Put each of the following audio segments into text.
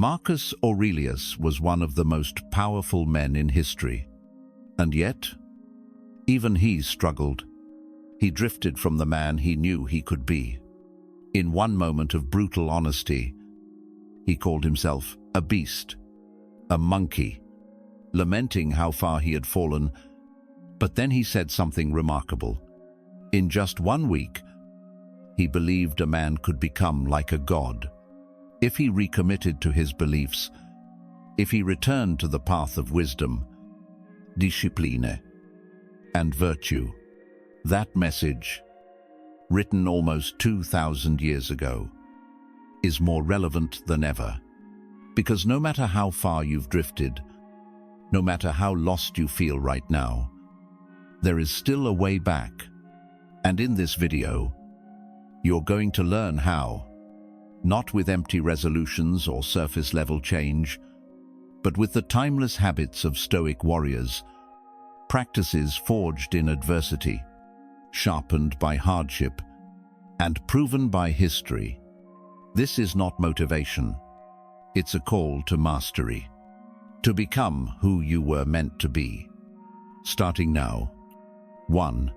Marcus Aurelius was one of the most powerful men in history. And yet, even he struggled. He drifted from the man he knew he could be. In one moment of brutal honesty, he called himself a beast, a monkey, lamenting how far he had fallen. But then he said something remarkable. In just 1 week, he believed a man could become like a god. If he recommitted to his beliefs, if he returned to the path of wisdom, discipline, and virtue. That message, written almost 2,000 years ago, is more relevant than ever. Because no matter how far you've drifted, no matter how lost you feel right now, there is still a way back. And in this video, you're going to learn how, not with empty resolutions or surface-level change, but with the timeless habits of Stoic warriors, practices forged in adversity, sharpened by hardship, and proven by history. This is not motivation. It's a call to mastery, to become who you were meant to be. Starting now. 1.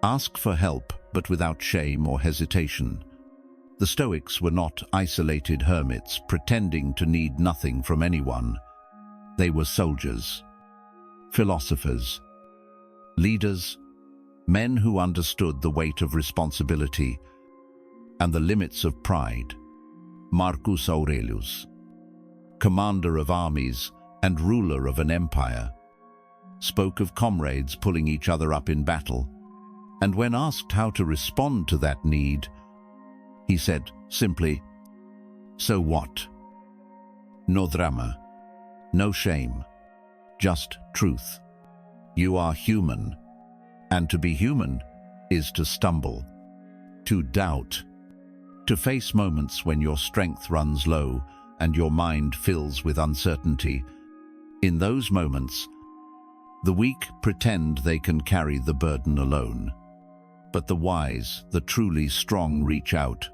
Ask for help, but without shame or hesitation. The Stoics were not isolated hermits pretending to need nothing from anyone. They were soldiers, philosophers, leaders, men who understood the weight of responsibility and the limits of pride. Marcus Aurelius, commander of armies and ruler of an empire, spoke of comrades pulling each other up in battle, and when asked how to respond to that need, he said simply, "So what? No drama, no shame, just truth. You are human, and to be human is to stumble, to doubt, to face moments when your strength runs low and your mind fills with uncertainty. In those moments, the weak pretend they can carry the burden alone. But the wise, the truly strong, reach out.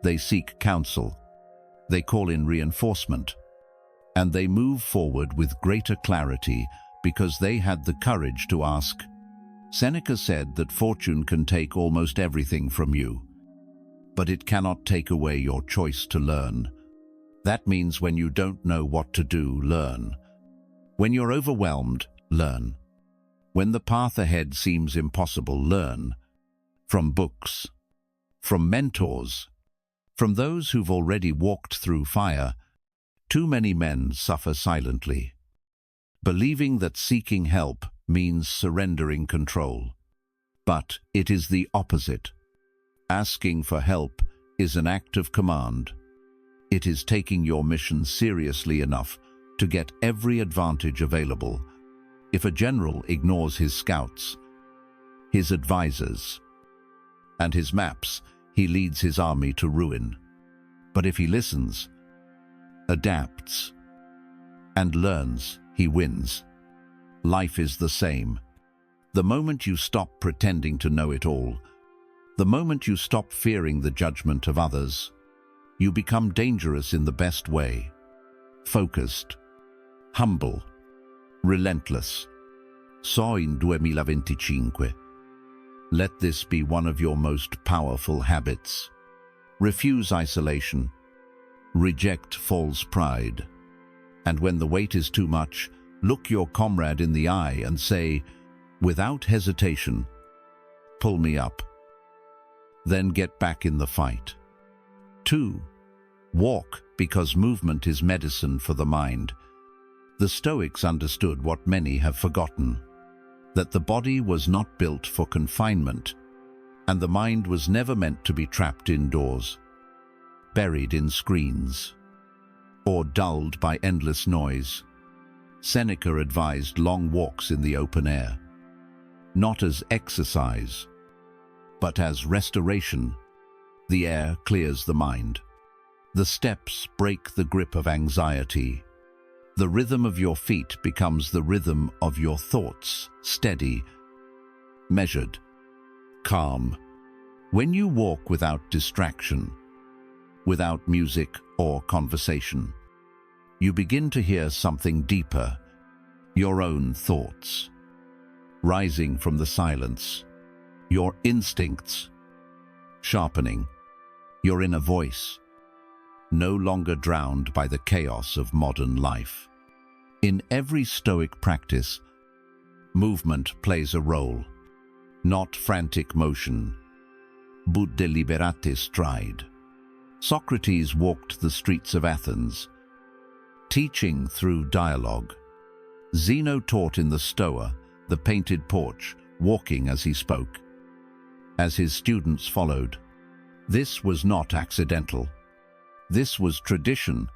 They seek counsel, they call in reinforcement, and they move forward with greater clarity because they had the courage to ask. Seneca said that fortune can take almost everything from you, but it cannot take away your choice to learn. That means when you don't know what to do, learn. When you're overwhelmed, learn. When the path ahead seems impossible, learn. From books, from mentors, from those who've already walked through fire. Too many men suffer silently, believing that seeking help means surrendering control. But it is the opposite. Asking for help is an act of command. It is taking your mission seriously enough to get every advantage available. If a general ignores his scouts, his advisors, and his maps, he leads his army to ruin. But if he listens, adapts, and learns, he wins. Life is the same. The moment you stop pretending to know it all, the moment you stop fearing the judgment of others, you become dangerous in the best way. Focused, humble, relentless. So in 2025. Let this be one of your most powerful habits. Refuse isolation. Reject false pride. And when the weight is too much, look your comrade in the eye and say, without hesitation, pull me up. Then get back in the fight. 2. Walk, because movement is medicine for the mind. The Stoics understood what many have forgotten, that the body was not built for confinement, and the mind was never meant to be trapped indoors, buried in screens, or dulled by endless noise. Seneca advised long walks in the open air, not as exercise, but as restoration. The air clears the mind. The steps break the grip of anxiety. The rhythm of your feet becomes the rhythm of your thoughts, steady, measured, calm. When you walk without distraction, without music or conversation, you begin to hear something deeper, your own thoughts, rising from the silence, your instincts, sharpening, your inner voice, no longer drowned by the chaos of modern life. In every Stoic practice, movement plays a role, not frantic motion, but deliberate stride. Socrates walked the streets of Athens, teaching through dialogue. Zeno taught in the Stoa, the painted porch, walking as he spoke. As his students followed, this was not accidental. This was tradition.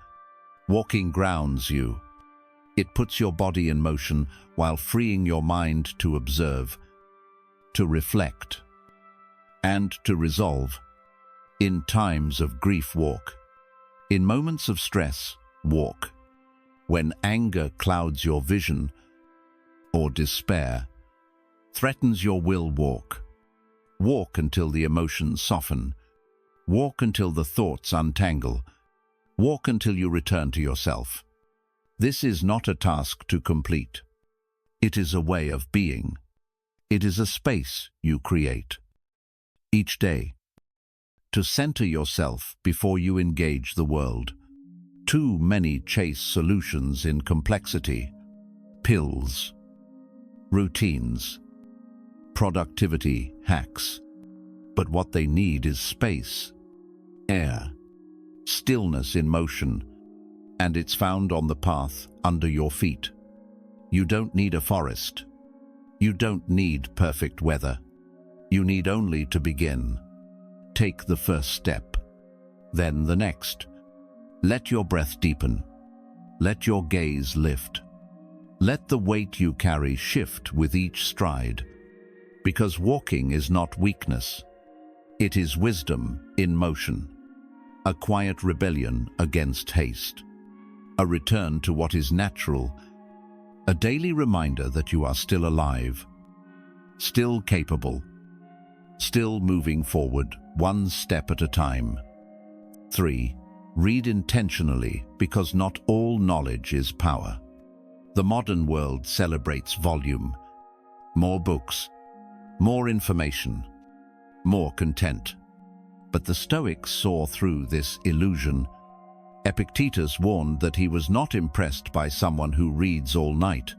Walking grounds you. It puts your body in motion while freeing your mind to observe, to reflect, and to resolve. In times of grief, walk. In moments of stress, walk. When anger clouds your vision, or despair threatens your will, walk. Walk until the emotions soften. Walk until the thoughts untangle. Walk until you return to yourself. This is not a task to complete. It is a way of being. It is a space you create. Each day, to center yourself before you engage the world. Too many chase solutions in complexity, pills, routines, productivity hacks. But what they need is space, air, stillness in motion, and it's found on the path under your feet. You don't need a forest. You don't need perfect weather. You need only to begin. Take the first step, then the next. Let your breath deepen. Let your gaze lift. Let the weight you carry shift with each stride. Because walking is not weakness. It is wisdom in motion. A quiet rebellion against haste. A return to what is natural. A daily reminder that you are still alive. Still capable. Still moving forward, one step at a time. 3. Read intentionally, because not all knowledge is power. The modern world celebrates volume. More books, more information, more content. But the Stoics saw through this illusion. Epictetus warned that he was not impressed by someone who reads all night,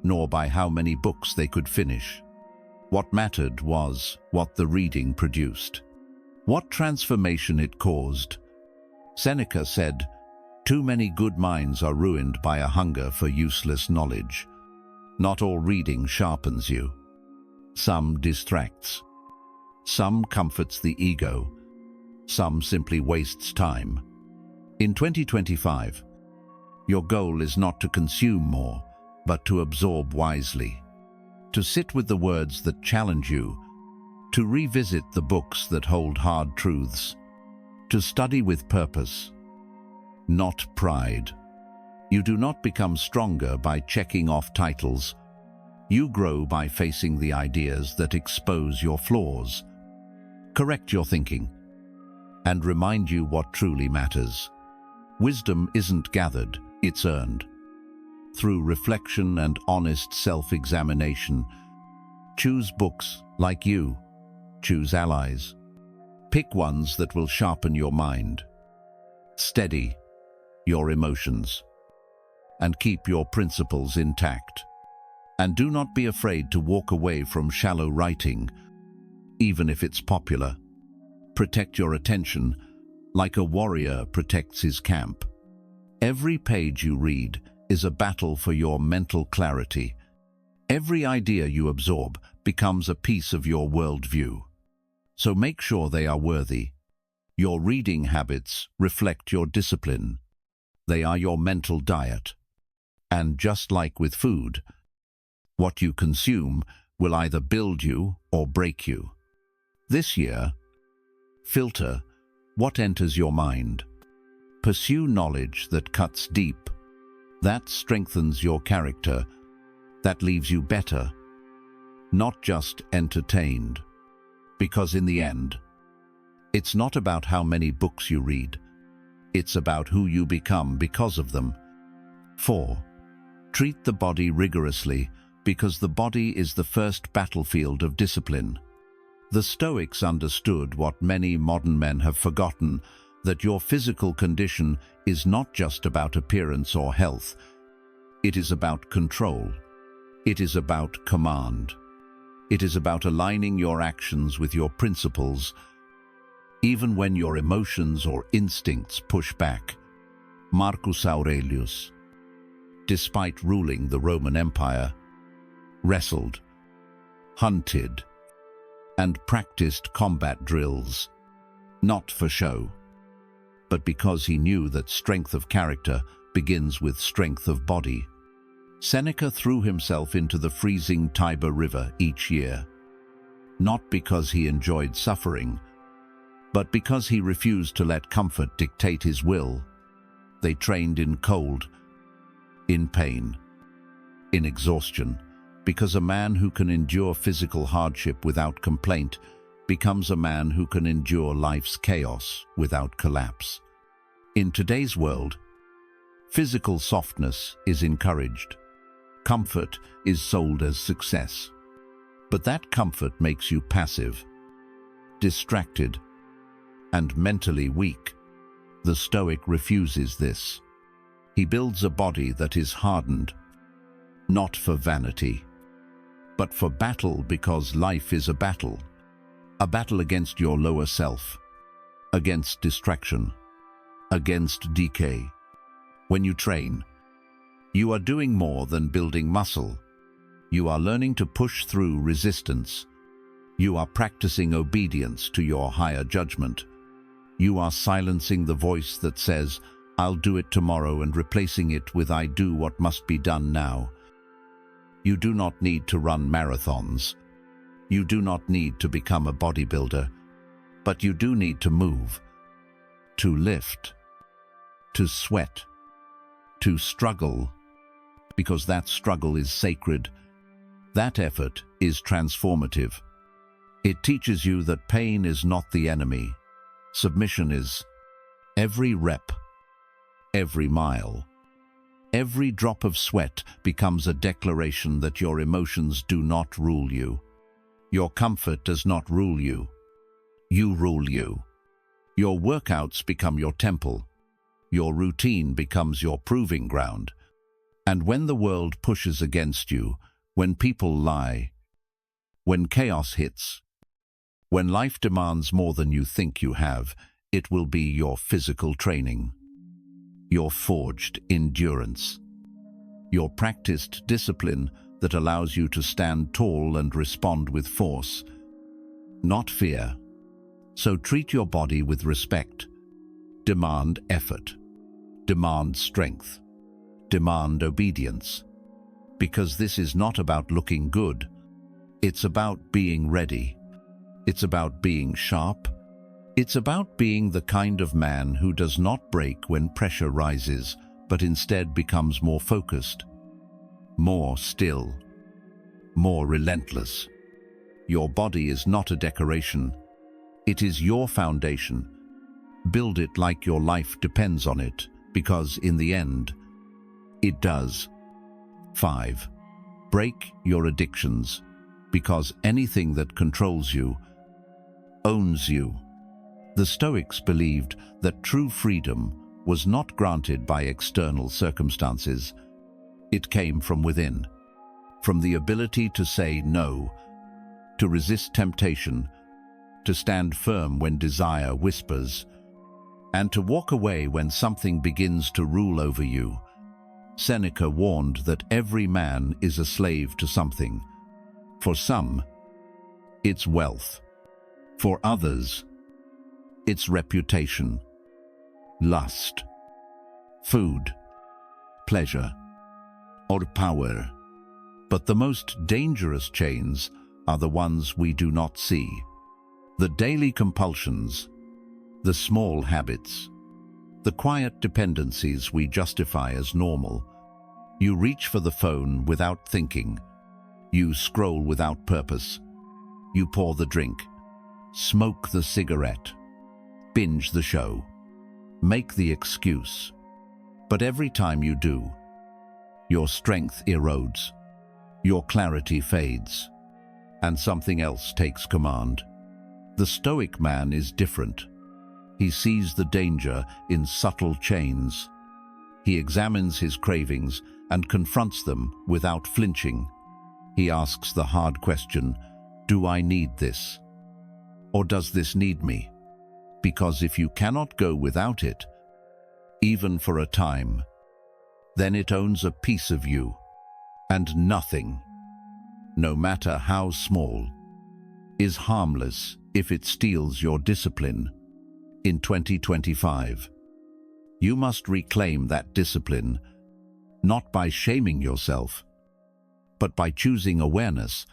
nor by how many books they could finish. What mattered was what the reading produced, what transformation it caused. Seneca said, "Too many good minds are ruined by a hunger for useless knowledge." Not all reading sharpens you. Some distracts. Some comforts the ego. Some simply wastes time. In 2025, your goal is not to consume more, but to absorb wisely. To sit with the words that challenge you. To revisit the books that hold hard truths. To study with purpose, not pride. You do not become stronger by checking off titles. You grow by facing the ideas that expose your flaws, correct your thinking, and remind you what truly matters. Wisdom isn't gathered, it's earned. Through reflection and honest self-examination, choose books like you. Choose allies. Pick ones that will sharpen your mind, steady your emotions, and keep your principles intact. And do not be afraid to walk away from shallow writing, even if it's popular. Protect your attention like a warrior protects his camp. Every page you read is a battle for your mental clarity. Every idea you absorb becomes a piece of your worldview. So make sure they are worthy. Your reading habits reflect your discipline. They are your mental diet. And just like with food, what you consume will either build you or break you. This year, filter what enters your mind. Pursue knowledge that cuts deep, that strengthens your character, that leaves you better, not just entertained. Because in the end, it's not about how many books you read. It's about who you become because of them. 4. Treat the body rigorously, because the body is the first battlefield of discipline. The Stoics understood what many modern men have forgotten, that your physical condition is not just about appearance or health. It is about control. It is about command. It is about aligning your actions with your principles, even when your emotions or instincts push back. Marcus Aurelius, despite ruling the Roman Empire, wrestled, hunted, and practiced combat drills, not for show, but because he knew that strength of character begins with strength of body. Seneca threw himself into the freezing Tiber River each year, not because he enjoyed suffering, but because he refused to let comfort dictate his will. They trained in cold, in pain, in exhaustion, because a man who can endure physical hardship without complaint becomes a man who can endure life's chaos without collapse. In today's world, physical softness is encouraged. Comfort is sold as success. But that comfort makes you passive, distracted, and mentally weak. The Stoic refuses this. He builds a body that is hardened, not for vanity, but for battle, because life is a battle against your lower self, against distraction, against decay. When you train, you are doing more than building muscle. You are learning to push through resistance. You are practicing obedience to your higher judgment. You are silencing the voice that says, "I'll do it tomorrow," and replacing it with, "I do what must be done now." You do not need to run marathons. You do not need to become a bodybuilder, but you do need to move, to lift, to sweat, to struggle, because that struggle is sacred. That effort is transformative. It teaches you that pain is not the enemy. Submission is. Every rep, every mile, every drop of sweat becomes a declaration that your emotions do not rule you. Your comfort does not rule you. You rule you. Your workouts become your temple. Your routine becomes your proving ground. And when the world pushes against you, when people lie, when chaos hits, when life demands more than you think you have, it will be your physical training, your forged endurance, your practiced discipline that allows you to stand tall and respond with force, not fear. So treat your body with respect. Demand effort. Demand strength. Demand obedience. Because this is not about looking good. It's about being ready. It's about being sharp. It's about being the kind of man who does not break when pressure rises, but instead becomes more focused, more still, more relentless. Your body is not a decoration. It is your foundation. Build it like your life depends on it, because in the end, it does. 5. Break your addictions, because anything that controls you owns you. The Stoics believed that true freedom was not granted by external circumstances. It came from within, from the ability to say no, to resist temptation, to stand firm when desire whispers, and to walk away when something begins to rule over you. Seneca warned that every man is a slave to something. For some, it's wealth. For others, it's reputation, lust, food, pleasure, or power. But the most dangerous chains are the ones we do not see. The daily compulsions, the small habits, the quiet dependencies we justify as normal. You reach for the phone without thinking. You scroll without purpose. You pour the drink, smoke the cigarette, binge the show. make the excuse. But every time you do, your strength erodes, your clarity fades, and something else takes command. The Stoic man is different. He sees the danger in subtle chains. He examines his cravings and confronts them without flinching. He asks the hard question, do I need this? Or does this need me? Because if you cannot go without it, even for a time, then it owns a piece of you, and nothing, no matter how small, is harmless if it steals your discipline. In 2025, you must reclaim that discipline, not by shaming yourself, but by choosing awareness.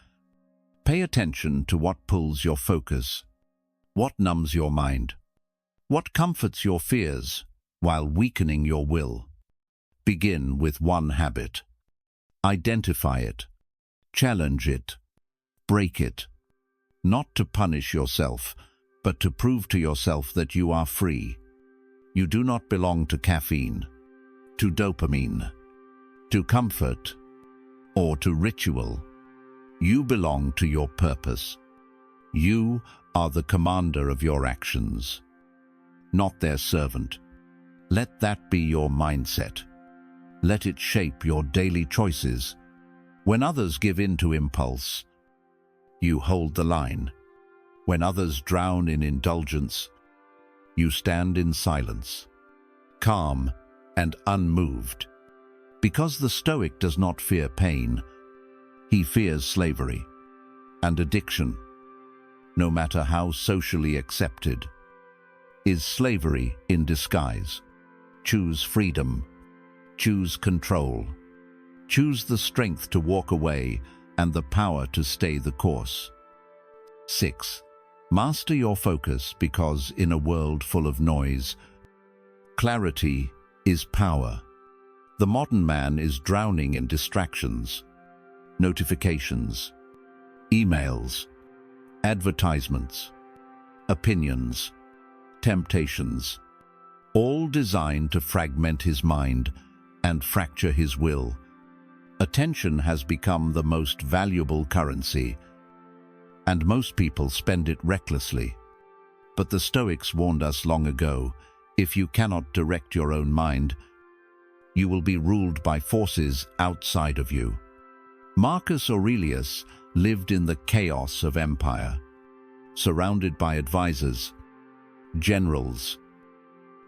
Pay attention to what pulls your focus, what numbs your mind, what comforts your fears while weakening your will. Begin with one habit. Identify it, challenge it, break it, not to punish yourself, but to prove to yourself that you are free. You do not belong to caffeine, to dopamine, to comfort, or to ritual. You belong to your purpose. You are the commander of your actions, not their servant. Let that be your mindset. Let it shape your daily choices. When others give in to impulse, you hold the line. When others drown in indulgence, you stand in silence, calm and unmoved. Because the Stoic does not fear pain, he fears slavery and addiction, no matter how socially accepted, is slavery in disguise. Choose freedom, choose control, choose the strength to walk away and the power to stay the course. 6. Master your focus, because in a world full of noise, clarity is power. The modern man is drowning in distractions, notifications, emails, advertisements, opinions, temptations, all designed to fragment his mind and fracture his will. Attention has become the most valuable currency, and most people spend it recklessly. But the Stoics warned us long ago, if you cannot direct your own mind, you will be ruled by forces outside of you. Marcus Aurelius lived in the chaos of empire, surrounded by advisors, generals,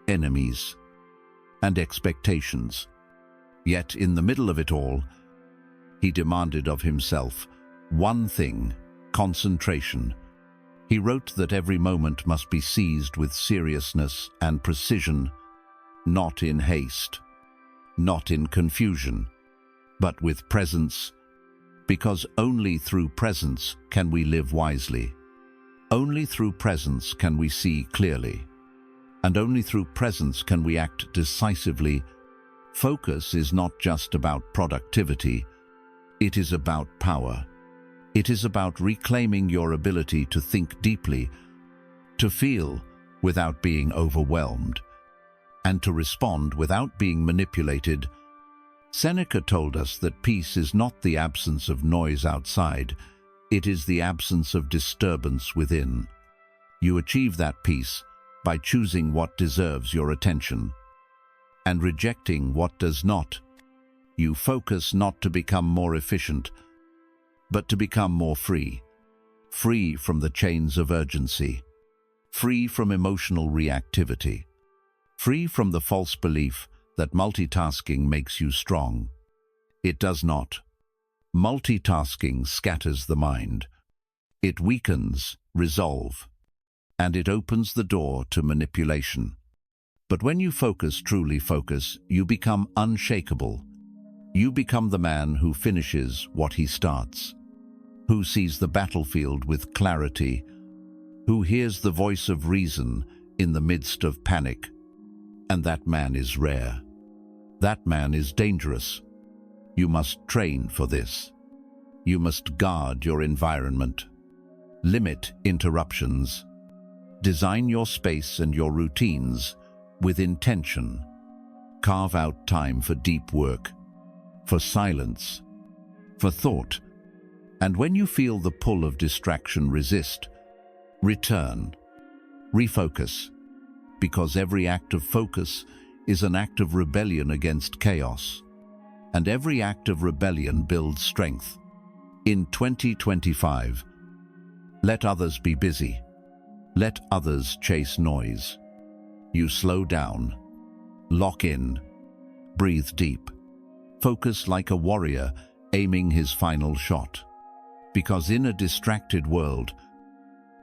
enemies, and expectations. Yet in the middle of it all, he demanded of himself one thing: concentration. He wrote that every moment must be seized with seriousness and precision, not in haste, not in confusion, but with presence, because only through presence can we live wisely. Only through presence can we see clearly, and only through presence can we act decisively. Focus is not just about productivity, it is about power. It is about reclaiming your ability to think deeply, to feel without being overwhelmed, and to respond without being manipulated. Seneca told us that peace is not the absence of noise outside, it is the absence of disturbance within. You achieve that peace by choosing what deserves your attention and rejecting what does not. You focus not to become more efficient, but to become more free. Free from the chains of urgency, free from emotional reactivity, free from the false belief that multitasking makes you strong. It does not. Multitasking scatters the mind. It weakens resolve, and it opens the door to manipulation. But when you truly focus, you become unshakable. You become the man who finishes what he starts, who sees the battlefield with clarity, who hears the voice of reason in the midst of panic. And that man is rare. That man is dangerous. You must train for this. You must guard your environment, limit interruptions, design your space and your routines with intention. Carve out time for deep work, for silence, for thought. And when you feel the pull of distraction, resist. Return. Refocus. Because every act of focus is an act of rebellion against chaos. And every act of rebellion builds strength. In 2025, let others be busy. Let others chase noise. You slow down. Lock in. Breathe deep. Focus like a warrior aiming his final shot. Because in a distracted world,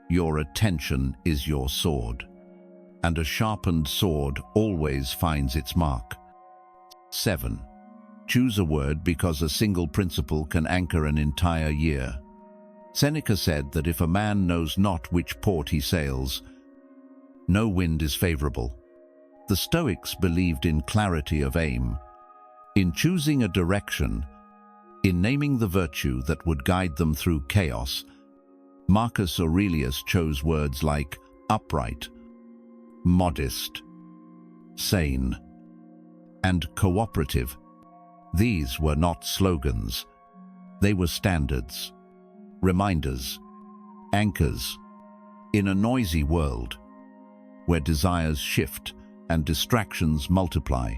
your attention is your sword. And a sharpened sword always finds its mark. 7. Choose a word, because a single principle can anchor an entire year. Seneca said that if a man knows not which port he sails, no wind is favorable. The Stoics believed in clarity of aim, in choosing a direction, in naming the virtue that would guide them through chaos. Marcus Aurelius chose words like upright, modest, sane, and cooperative. These were not slogans. They were standards, reminders, anchors. In a noisy world, where desires shift and distractions multiply,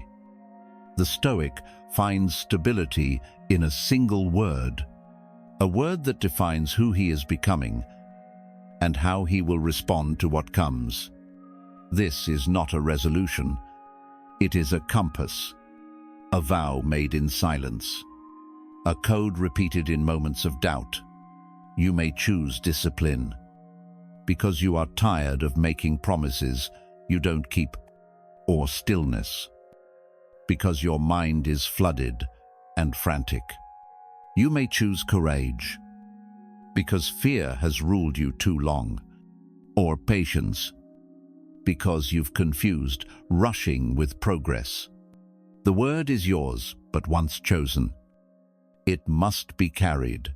the Stoic finds stability in a single word, a word that defines who he is becoming and how he will respond to what comes. This is not a resolution. It is a compass, a vow made in silence, a code repeated in moments of doubt. You may choose discipline, because you are tired of making promises you don't keep, or stillness, because your mind is flooded and frantic. You may choose courage, because fear has ruled you too long, or patience, because you've confused rushing with progress. The word is yours, but once chosen, it must be carried.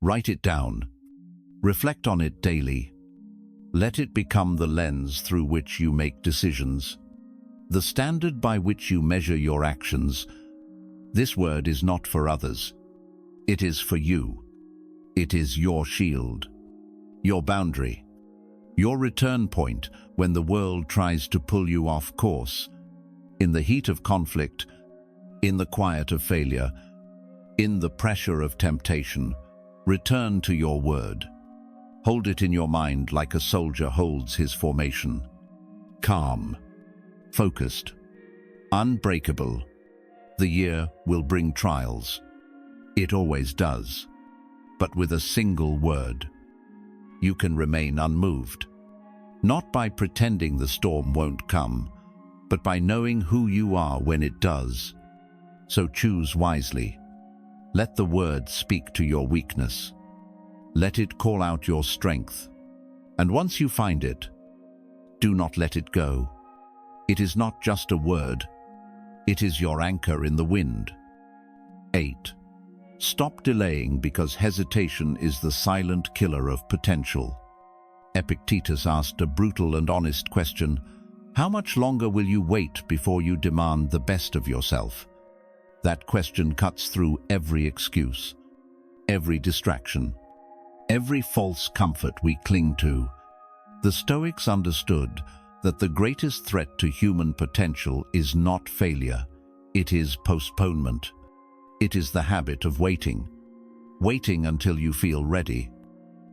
Write it down. Reflect on it daily. Let it become the lens through which you make decisions, the standard by which you measure your actions. This word is not for others. It is for you. It is your shield, your boundary, your return point when the world tries to pull you off course. In the heat of conflict, in the quiet of failure, in the pressure of temptation, return to your word. Hold it in your mind like a soldier holds his formation. Calm, focused, unbreakable. The year will bring trials. It always does. But with a single word, you can remain unmoved. Not by pretending the storm won't come, but by knowing who you are when it does. So choose wisely. Let the word speak to your weakness. Let it call out your strength. And once you find it, do not let it go. It is not just a word. It is your anchor in the wind. 8. Stop delaying, because hesitation is the silent killer of potential. Epictetus asked a brutal and honest question: how much longer will you wait before you demand the best of yourself? That question cuts through every excuse, every distraction, every false comfort we cling to. The Stoics understood that the greatest threat to human potential is not failure, it is postponement. It is the habit of waiting. Waiting until you feel ready.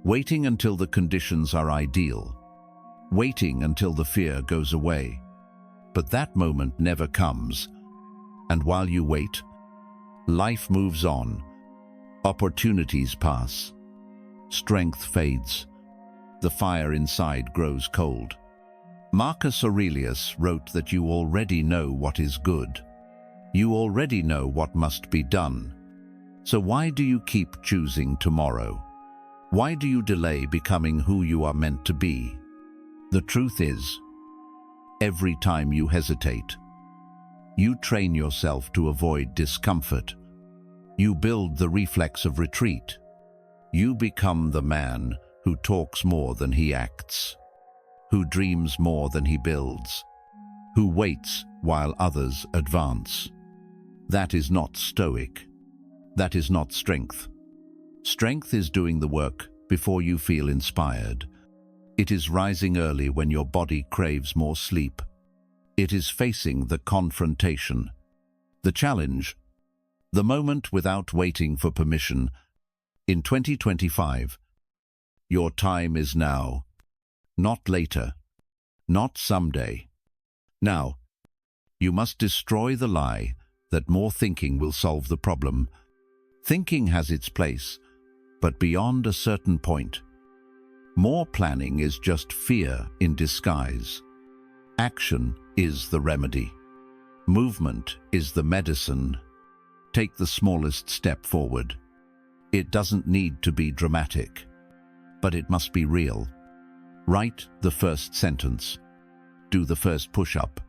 Waiting until the conditions are ideal. Waiting until the fear goes away. But that moment never comes. And while you wait, life moves on. Opportunities pass. Strength fades. The fire inside grows cold. Marcus Aurelius wrote that you already know what is good. You already know what must be done. So why do you keep choosing tomorrow? Why do you delay becoming who you are meant to be? The truth is, every time you hesitate, you train yourself to avoid discomfort. You build the reflex of retreat. You become the man who talks more than he acts, who dreams more than he builds, who waits while others advance. That is not stoic. That is not strength. Strength is doing the work before you feel inspired. It is rising early when your body craves more sleep. It is facing the confrontation, the challenge, the moment without waiting for permission. In 2025, your time is now, not later, not someday. Now, you must destroy the lie that more thinking will solve the problem. Thinking has its place, but beyond a certain point. More planning is just fear in disguise. Action is the remedy. Movement is the medicine. Take the smallest step forward. It doesn't need to be dramatic, but it must be real. Write the first sentence. Do the first push-up.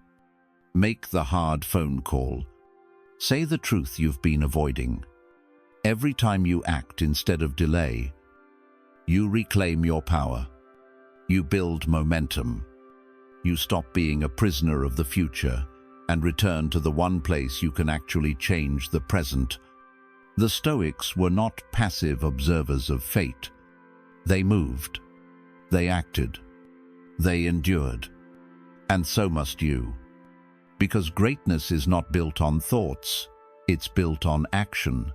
Make the hard phone call. Say the truth you've been avoiding. Every time you act instead of delay, you reclaim your power. You build momentum. You stop being a prisoner of the future and return to the one place you can actually change the present. The Stoics were not passive observers of fate. They moved. They acted. They endured. And so must you. Because greatness is not built on thoughts, it's built on action.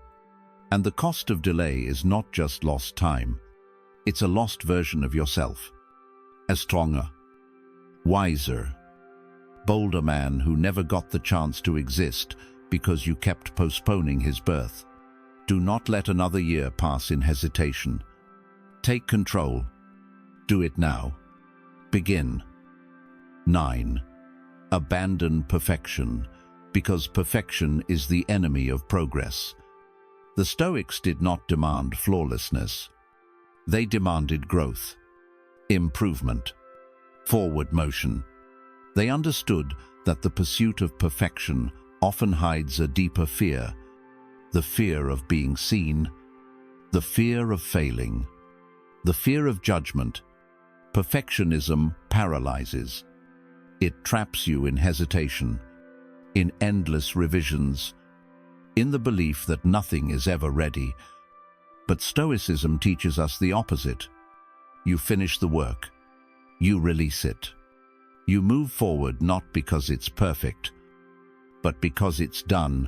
And the cost of delay is not just lost time. It's a lost version of yourself. A stronger, wiser, bolder man who never got the chance to exist because you kept postponing his birth. Do not let another year pass in hesitation. Take control. Do it now. Begin. 9. Abandon perfection, because perfection is the enemy of progress. The Stoics did not demand flawlessness. They demanded growth, improvement, forward motion. They understood that the pursuit of perfection often hides a deeper fear, the fear of being seen, the fear of failing, the fear of judgment. Perfectionism paralyzes. It traps you in hesitation, in endless revisions, in the belief that nothing is ever ready. But Stoicism teaches us the opposite. You finish the work. You release it. You move forward not because it's perfect, but because it's done.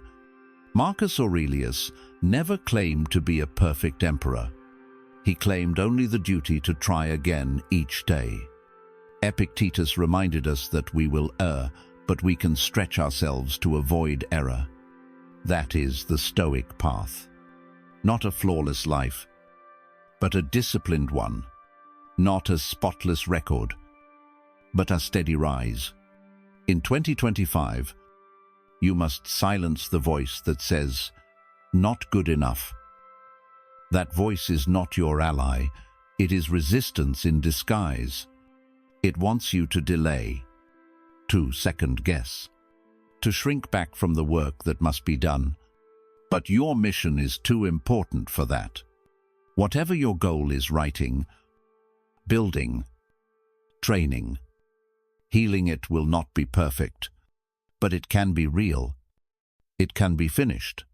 Marcus Aurelius never claimed to be a perfect emperor. He claimed only the duty to try again each day. Epictetus reminded us that we will err, but we can stretch ourselves to avoid error. That is the Stoic path. Not a flawless life, but a disciplined one. Not a spotless record, but a steady rise. In 2025, you must silence the voice that says, "Not good enough." That voice is not your ally. It is resistance in disguise. It wants you to delay, to second-guess, to shrink back from the work that must be done. But your mission is too important for that. Whatever your goal is, writing, building, training, healing, it will not be perfect, but it can be real. It can be finished.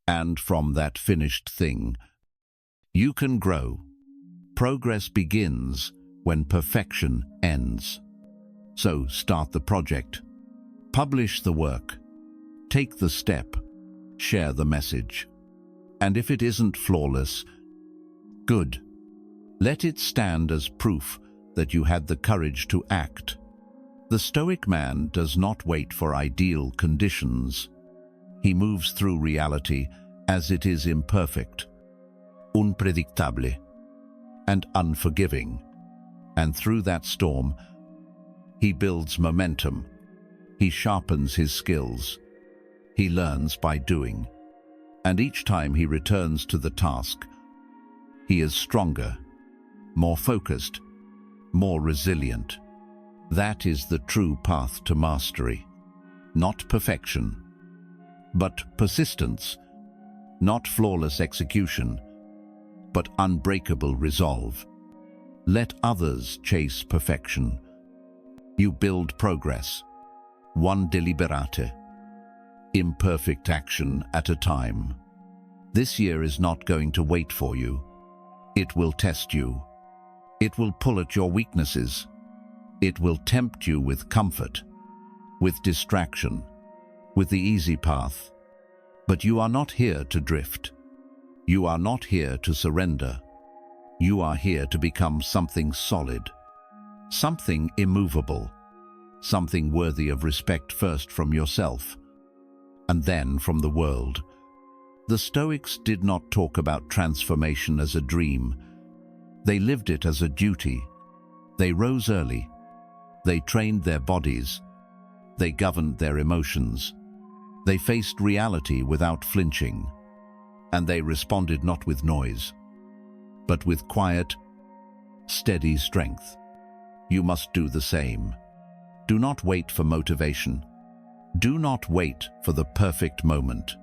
And from that finished thing, you can grow. Progress begins when perfection ends. So start the project. Publish the work. Take the step. Share the message. And if it isn't flawless, good. Let it stand as proof that you had the courage to act. The Stoic man does not wait for ideal conditions. He moves through reality as it is imperfect, unpredictable, and unforgiving. And through that storm, he builds momentum. He sharpens his skills. He learns by doing. And each time he returns to the task, he is stronger, more focused, more resilient. That is the true path to mastery. Not perfection, but persistence. Not flawless execution, but unbreakable resolve. Let others chase perfection. You build progress. one deliberate, imperfect action at a time. This year is not going to wait for you. It will test you. It will pull at your weaknesses. It will tempt you with comfort, with distraction, with the easy path. But you are not here to drift. You are not here to surrender. You are here to become something solid, something immovable, something worthy of respect, first from yourself and then from the world. The Stoics did not talk about transformation as a dream. They lived it as a duty. They rose early. They trained their bodies. They governed their emotions. They faced reality without flinching. And they responded not with noise, but with quiet, steady strength. You must do the same. Do not wait for motivation. Do not wait for the perfect moment.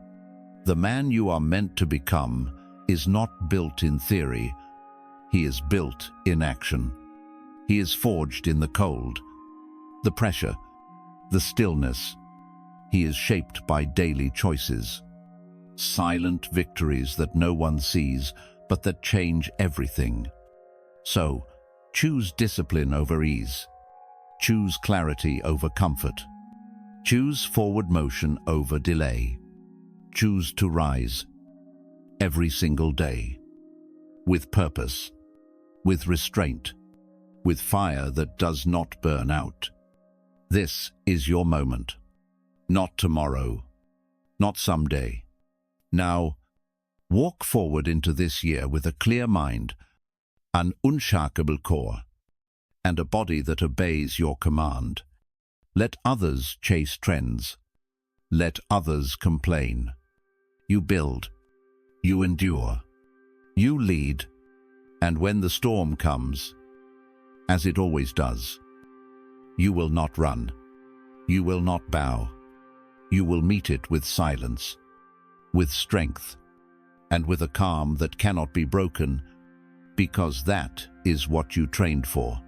The man you are meant to become is not built in theory. He is built in action. He is forged in the cold, the pressure, the stillness. He is shaped by daily choices, silent victories that no one sees, but that change everything. So, choose discipline over ease. Choose clarity over comfort. Choose forward motion over delay. Choose to rise every single day, with purpose, with restraint, with fire that does not burn out. This is your moment. Not tomorrow, not someday. Now, walk forward into this year with a clear mind, an unshakable core, and a body that obeys your command. Let others chase trends. Let others complain. You build. You endure. You lead. And when the storm comes, as it always does, you will not run. You will not bow. You will meet it with silence, with strength, and with a calm that cannot be broken, because that is what you trained for.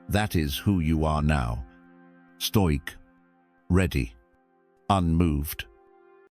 That is who you are now. Stoic, ready, unmoved,